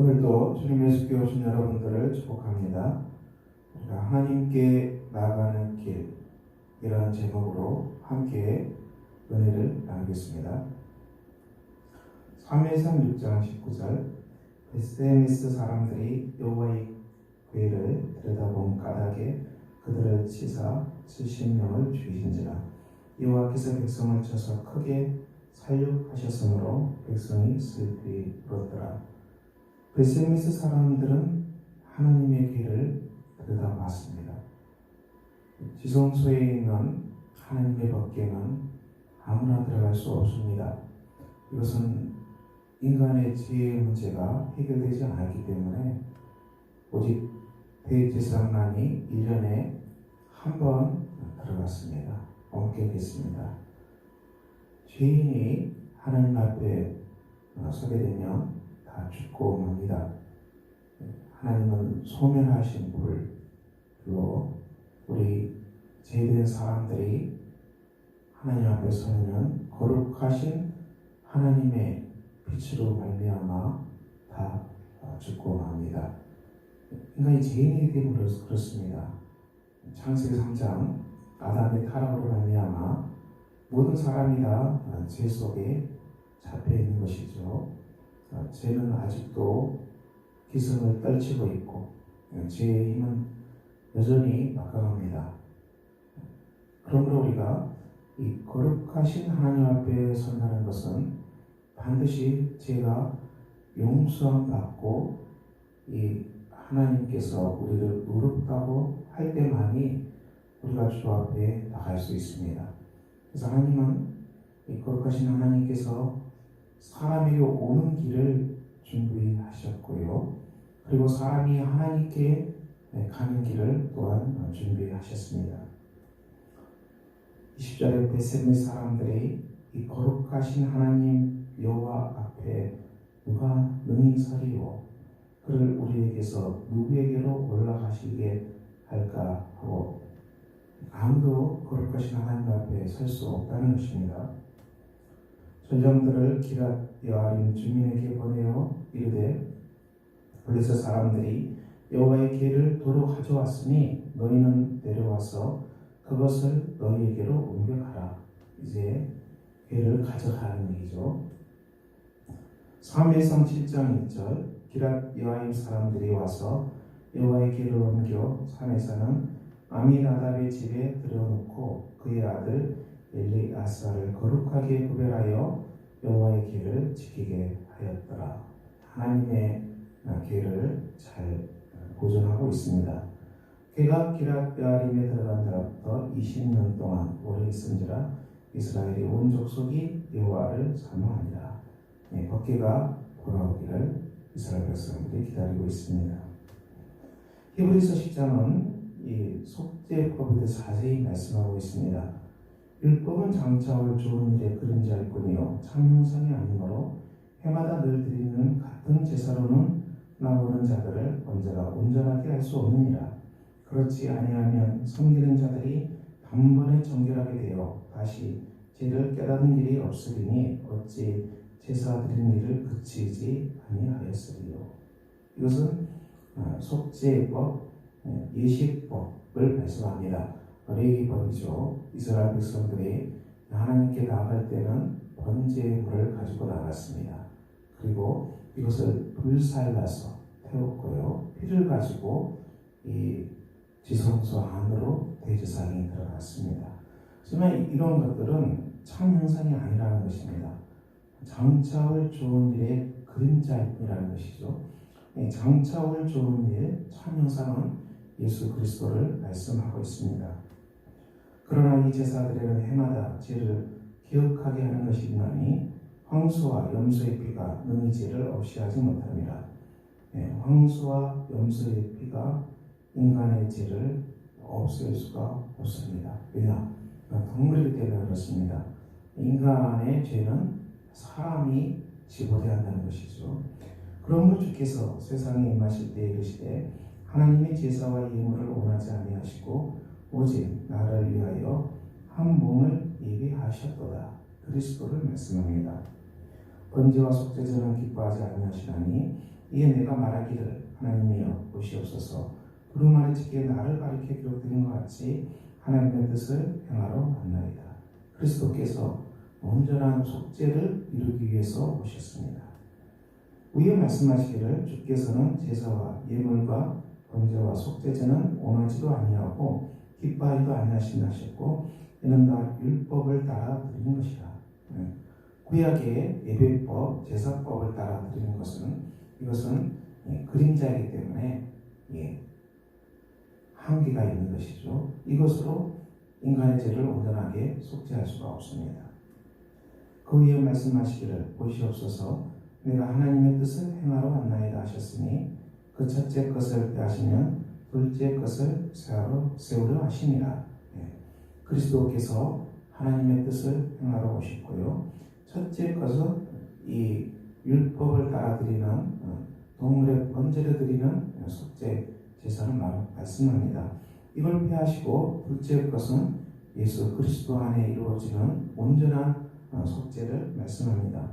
오늘도 주님 예수께 오신 여러분들을 축복합니다. 우리가 하나님께 나아가는 길, 이라는 제목으로 함께 은혜를 나누겠습니다. 사무엘상 6장 19절 베스레미스 사람들이 여호와의 궤를 들여다본 까닭에 그들을 치사 70명을 죽이신지라. 여호와께서 백성을 쳐서 크게 살육하셨으므로 백성이 슬피 울었더라. 베스레미스 사람들은 하나님의 궤를 들여다봤습니다. 지성소에 있는 하나님의 법궤는 아무나 들어갈 수 없습니다. 이것은 인간의 지혜의 문제가 해결되지 않았기 때문에 오직 대제사장만이 1년에 한 번 들어갔습니다. 엄격했습니다. 죄인이 하나님 앞에 서게 되면 다 죽고 맙니다. 하나님은 소멸하신 불로 우리 죄된 사람들이 하나님 앞에 서면 거룩하신 하나님의 빛으로 말미암아 다 죽고 맙니다. 인간이 죄인이기 때문에 그렇습니다. 창세기 3장 아담의 타락으로 말미암아 모든 사람이 다 죄 속에 잡혀 있는 것이죠. 죄는 아직도 기승을 떨치고 있고 죄의 힘은 여전히 막강합니다. 그러므로 우리가 이 거룩하신 하나님 앞에 선다는 것은 반드시 죄가 용서함 받고 이 하나님께서 우리를 의롭다고 할 때만이 우리가 주 앞에 나갈 수 있습니다. 그래서 하나님은 이 거룩하신 하나님께서 사람에게 오는 길을 준비하셨고요. 그리고 사람이 하나님께 가는 길을 또한 준비하셨습니다. 20절에 베세메 사람들이 이 거룩하신 하나님 여호와 앞에 누가 능히 서리요 그를 우리에게서 누구에게로 올라가시게 할까 하고 아무도 거룩하신 하나님 앞에 설 수 없다는 것입니다. 전령들을 기랏 여아림 주민에게 보내어 이르되 블레셋 사람들이 여호와의 궤를 도로 가져왔으니 너희는 내려와서 그것을 너희에게로 옮겨가라. 이제 궤를 가져가는 얘기죠. 사무엘상 7장 1절 기랏 여아림 사람들이 와서 여호와의 궤를 옮겨 산에서는 아미나답의 집에 들여놓고 그의 아들 엘리아사를 거룩하게 구별하여 여호와의 궤를 지키게 하였더라. 하나님의 궤를 잘 보존하고 있습니다. 궤가 기랏 여아림에 들어간 날부터 20년 동안 오래 있은지라 이스라엘의 온 족속이 여호와를 사모하니라. 법궤가 돌아오기를 이스라엘 백성들이 기다리고 있습니다. 히브리서 10장은 이 속죄법에 대해서 자세히 말씀하고 있습니다. 율법은 장차 올 좋은 일의 그림자일 뿐이요 참 형상이 아니므로 해마다 늘 드리는 같은 제사로는 나오는 자들을 언제나 온전하게 할 수 없느니라. 그렇지 아니하면 섬기는 자들이 단번에 정결하게 되어 다시 죄를 깨닫는 일이 없으리니 어찌 제사 드리는 일을 그치지 아니하였으리요. 이것은 속죄법, 예식법을 말씀합니다. 레위법이죠. 이스라엘 백성들이 하나님께 나아갈 때는 번제물을 가지고 나갔습니다. 그리고 이것을 불살라서 태웠고요. 피를 가지고 이 지성소 안으로 대제사장이 들어갔습니다. 하지만 이런 것들은 참 형상이 아니라는 것입니다. 장차 올 좋은 일의 그림자이라는 것이죠. 장차 올 좋은 일, 참 형상은 예수 그리스도를 말씀하고 있습니다. 그러나 이 제사들에는 해마다 죄를 기억하게 하는 것이 있나니 황소와 염소의 피가 능히 죄를 없이 하지 못합니다. 황소와 염소의 피가 인간의 죄를 없앨 수가 없습니다. 왜냐? 동물이기 때문에 그렇습니다. 인간의 죄는 사람이 지불해야 한다는 것이죠. 그러므로 주께서 세상에 임하실 때 이르시되 하나님의 제사와 예물을 원하지 아니하시고 오직 나를 위하여 한 몸을 예비하셨도다. 그리스도를 말씀합니다. 번제와 속죄제는 기뻐하지 아니하시나니 이에 내가 말하기를 하나님이여 보시옵소서. 두루마리 책에 나를 가리켜 기록된 것 같이 하나님의 뜻을 행하러 왔나이다. 그리스도께서 온전한 속죄를 이루기 위해서 오셨습니다. 위에 말씀하시기를 주께서는 제사와 예물과 번제와 속죄제는 원하지도 아니하고 기뻐하지도 아니하신다 하셨고 이는 다 율법을 따라 드리는 것이라. 구약의 예배법, 제사법을 따라 드리는 것은 이것은 그림자이기 때문에 한계가 있는 것이죠. 이것으로 인간의 죄를 온전하게 속죄할 수가 없습니다. 그 위에 말씀하시기를 보시옵소서. 내가 하나님의 뜻을 행하러 왔나이다 하셨으니 그 첫째 것을 폐하시면 둘째 것을 세우려 하시니라. 그리스도께서 하나님의 뜻을 행하러 오셨고요. 첫째 것은 이 율법을 따라 드리는 동물의 번제를 드리는 속죄 제사를 말씀합니다. 이걸 폐하시고 둘째 것은 예수 그리스도 안에 이루어지는 온전한 속죄를 말씀합니다.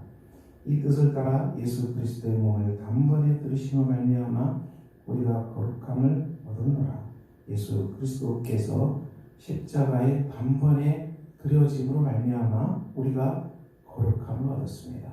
이 뜻을 따라 예수 그리스도의 몸을 단번에 들으심으로 말미암아 우리가 거룩함을 얻었노라. 예수 그리스도께서 십자가에 단번에 드려짐으로 말미암아 우리가 거룩함을 얻었습니다.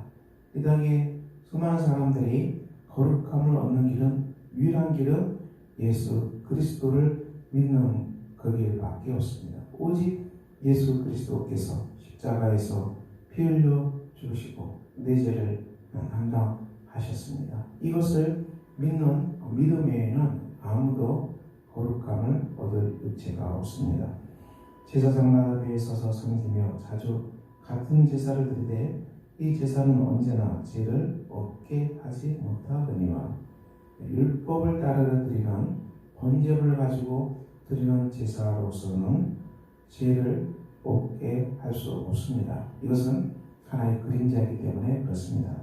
이 땅에 수많은 사람들이 거룩함을 얻는 길은 유일한 길은 예수 그리스도를 믿는 그 길밖에 없습니다. 오직 예수 그리스도께서 십자가에서 피 흘려 죽으시고 내 죄를 담당하셨습니다. 이것을 믿는 믿음 외에는 아무도 거룩함을 얻을 의체가 없습니다. 제사장마다 배에 서서 섬기며 자주 같은 제사를 드리되 이 제사는 언제나 죄를 없게 하지 못하거니와 율법을 따르려 드리는 번제를 가지고 드리는 제사로서는 죄를 없게 할 수 없습니다. 이것은 하나의 그림자이기 때문에 그렇습니다.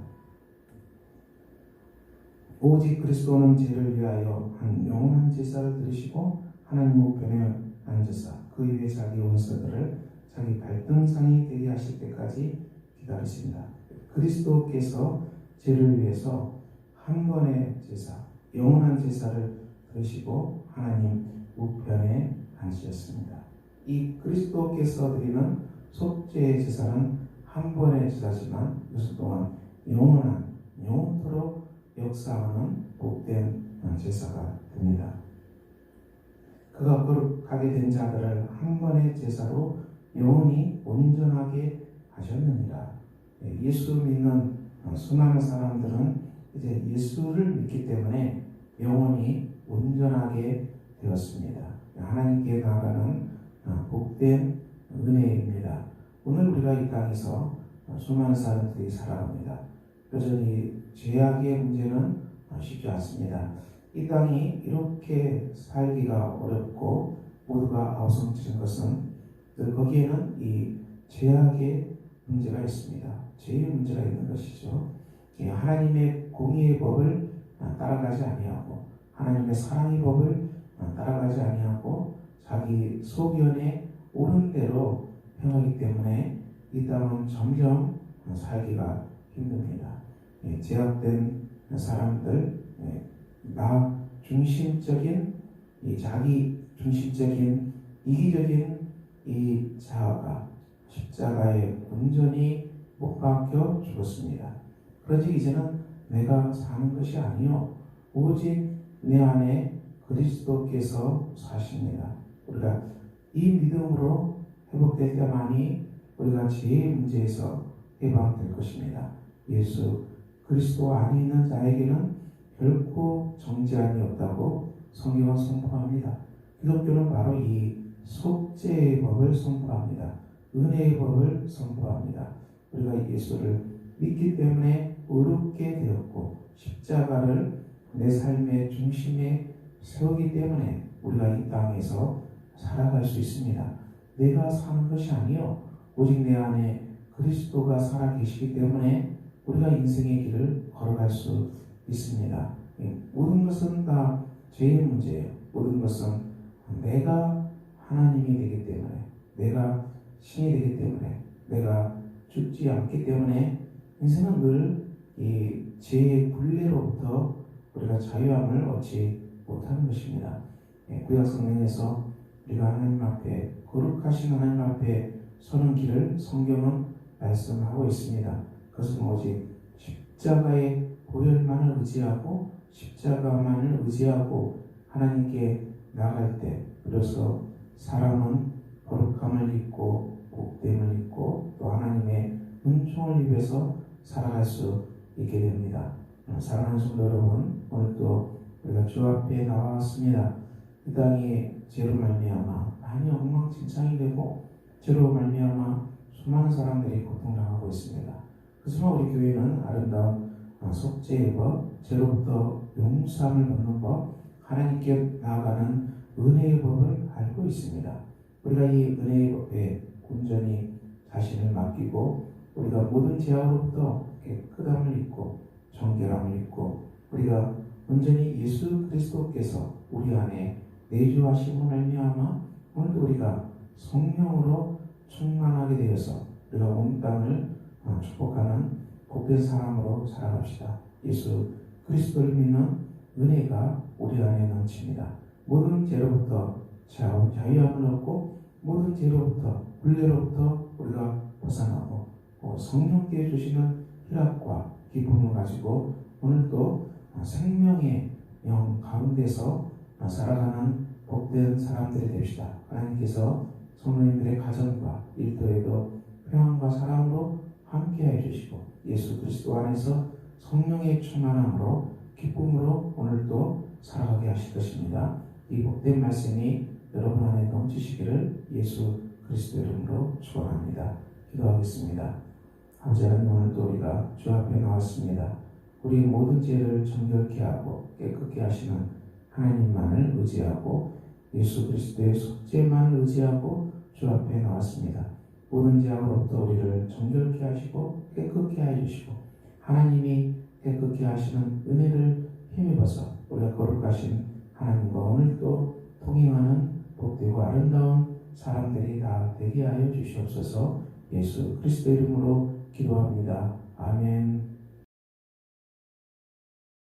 오직 그리스도는 죄를 위하여 한 영원한 제사를 드리시고 하나님 우편에 앉으사 그 위에 자기 원수들을 자기 발등상이 되게 하실 때까지 기다리십니다. 그리스도께서 죄를 위해서 한 번의 제사, 영원한 제사를 드리시고 하나님 우편에 앉으셨습니다. 이 그리스도께서 드리는 속죄의 제사는 한 번의 제사지만 이것 또한 영원토록 역사하는 복된 제사가 됩니다. 그가 거룩하게 된 자들을 한 번의 제사로 영원히 온전하게 하셨느니라. 예수 믿는 수많은 사람들은 이제 예수를 믿기 때문에 영원히 온전하게 되었습니다. 하나님께 나아가는 복된 은혜입니다. 오늘 우리가 이 땅에서 수많은 사람들이 살아갑니다. 여전히 죄악의 문제는 쉽지 않습니다. 이 땅이 이렇게 살기가 어렵고 모두가 아우성치는 것은 거기에는 이 죄악의 문제가 있습니다. 죄의 문제가 있는 것이죠. 하나님의 공의의 법을 따라가지 아니하고 하나님의 사랑의 법을 따라가지 아니하고 자기 소견에 옳은 대로 행하기 때문에 이 땅은 점점 살기가 힘듭니다. 제약된 사람들, 나 중심적인 자기 중심적인 이기적인 이 자아가 십자가에 온전히 못 박혀 죽었습니다. 그러지 이제는 내가 사는 것이 아니요 오직 내 안에 그리스도께서 사십니다. 우리가 이 믿음으로 회복될 때만이 우리가 죄의 문제에서 해방될 것입니다. 예수 그리스도 안에 있는 자에게는 결코 정죄함이 없다고 성경은 선포합니다. 기독교는 바로 이 속죄의 법을 선포합니다. 은혜의 법을 선포합니다. 우리가 예수를 믿기 때문에 의롭게 되었고 십자가를 내 삶의 중심에 세우기 때문에 우리가 이 땅에서 살아갈 수 있습니다. 내가 사는 것이 아니요 오직 내 안에 그리스도가 살아계시기 때문에 우리가 인생의 길을 걸어갈 수 있습니다. 모든 것은 다 죄의 문제예요. 모든 것은 내가 하나님이 되기 때문에 내가 신이 되기 때문에 내가 죽지 않기 때문에 인생은 늘 이 죄의 굴레로부터 우리가 자유함을 얻지 못하는 것입니다. 구약 성경에서 우리가 하나님 앞에 거룩하신 하나님 앞에 서는 길을 성경은 말씀하고 있습니다. 그것은 오직 십자가의 보혈만을 의지하고 십자가만을 의지하고 하나님께 나아갈 때 비로소 사람은 거룩함을 입고 복됨을 입고 또 하나님의 은총을 입어서 살아갈 수 있게 됩니다. 사랑하는 성도 여러분, 오늘도 우리가 주 앞에 나왔습니다. 이 땅이 죄로 말미암아 많이 엉망진창이 되고 죄로 말미암아 수많은 사람들이 고통당하고 있습니다. 그렇지만 우리 교회는 아름다운 속죄의 법, 죄로부터 용서함을 받는 법, 하나님께 나아가는 은혜의 법을 알고 있습니다. 우리가 이 은혜의 법에 온전히 자신을 맡기고 우리가 모든 죄악으로부터 깨끗함을 입고 정결함을 입고 우리가 온전히 예수 그리스도께서 우리 안에 내주하심으로 말미암아 오늘도 우리가 성령으로 충만하게 되어서 우리가 온 땅을 축복하는 복된 사람으로 살아갑시다. 예수 그리스도를 믿는 은혜가 우리 안에 넘칩니다. 모든 죄로부터 자유함을 얻고 모든 죄로부터 굴레로부터 우리가 벗어나고 성령께 주시는 희락과 기쁨을 가지고 오늘도 생명의 영 가운데서 살아가는 복된 사람들이 됩시다. 하나님께서 성도님들의 가정과 일터에도 평안과 사랑으로 함께해 주시고 예수 그리스도 안에서 성령의 충만함으로 기쁨으로 오늘도 살아가게 하실 것입니다. 이 복된 말씀이 여러분 안에 넘치시기를 예수 그리스도 이름으로 축원합니다. 기도하겠습니다. 아버지 하나님, 오늘도 우리가 주 앞에 나왔습니다. 우리 모든 죄를 정결케 하고 깨끗게 하시는 하나님만을 의지하고 예수 그리스도의 속죄만을 의지하고 주 앞에 나왔습니다. 모든 죄악으로부터 우리를 정결케 하시고 깨끗게 해주시고 하나님이 깨끗게 하시는 은혜를 힘입어서 우리가 거룩하신 하나님과 오늘도 동행하는 복되고 아름다운 사람들이 다 되게 하여 주시옵소서. 예수 그리스도 이름으로 기도합니다. 아멘.